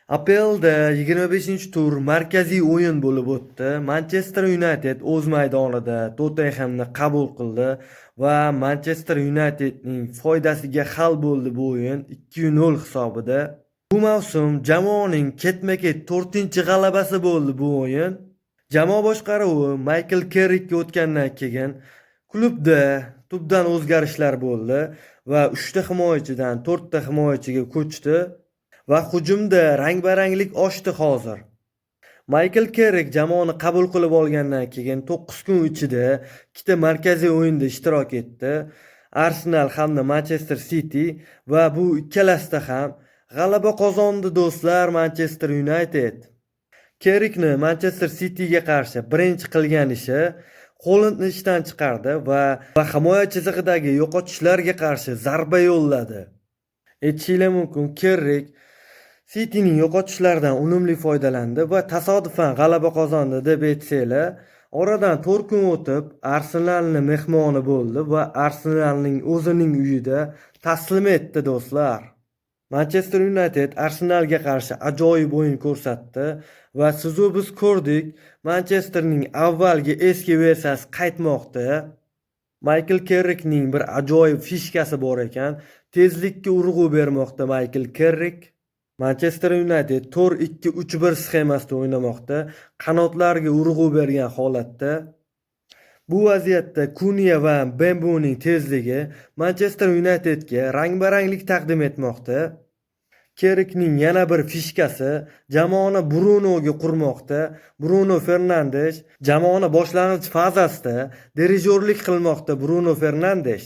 APLda 25-tur markaziy o'yin bo'lib o'tdi. Manchester United o'z maydonida Tottenhamni qabul qildi va Manchester Unitedning foydasiga hal bo'ldi bu o'yin 2-0 hisobida. Bu mavsum jamoaning ketma-ket 4-g'alabasi bo'ldi bu o'yin. Jamoa boshqaruvi Michael Carrickga o'tgandan keyin klubda tubdan o'zgarishlar bo'ldi va 3 ta himoyachidan 4 ta himoyachiga ko'chdi. Va hujumda rang-baranglik oshdi hozir. Michael Carrick jamoani qabul qilib olgandan keyin 9 kun ichida ikkita markaziy o'yinda ishtirok etdi. Arsenal hamda Manchester City va bu ikkalasida ham g'alaba qozondi do'stlar Manchester United. Carrickni Manchester Cityga qarshi birinchi qilgan ishi Hollandni ishdan chiqardi va himoya chizig'idagi yo'qotishlarga qarshi zarba yo'lladi. Aytishingiz mumkin, Carrick Cityning yo'qotishlaridan unumli foydalandi va tasodifan g'alaba qozondi deb aytsanglar, oradan 4 kun o'tib Arsenalning mehmoni bo'ldi va Arsenalning o'zining uyida taslim etdi do'stlar. Manchester United Arsenalga qarshi ajoyib o'yin ko'rsatdi va sizu biz ko'rdik, Manchesterning avvalgi eski versiyasi qaytmoqda. Michael Carrickning bir ajoyib fishkasi bor ekan, tezlikka urg'u bermoqda Michael Carrick. Manchester United 4-2-3-1 sxemasida o'ynamoqda, qanotlarga urg'u bergan holatda. Bu vaziyatda Kunya va Mbembuning tezligi Manchester Unitedga rang-baranglik taqdim etmoqda. Carrickning yana bir fishkasi jamoani Brunoga qurmoqda. Bruno Fernandes jamoani boshlang'ich fazasida dirijorlik qilmoqda Bruno Fernandes.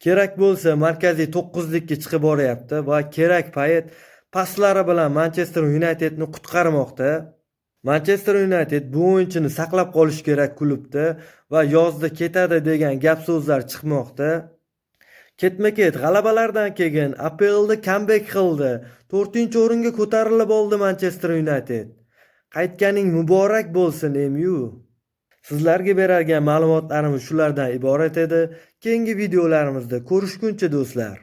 Kerak bo'lsa markaziy 9likka chiqib boryapti va kerak payt paslari bilan Manchester Unitedni qutqarmoqda. Manchester United bu o'yinchini saqlab qolish kerak klubda va yozda ketadi degan gap-so'zlar chiqmoqda. Ketma-ket g'alabalardan keyin APLda comeback qildi. 4-o'ringa ko'tarilib oldi Manchester United. Qaytganing muborak bo'lsin MU. Sizlarga beradigan ma'lumotlarimiz shulardan iborat edi. Keyingi videolarimizda ko'rishguncha do'stlar.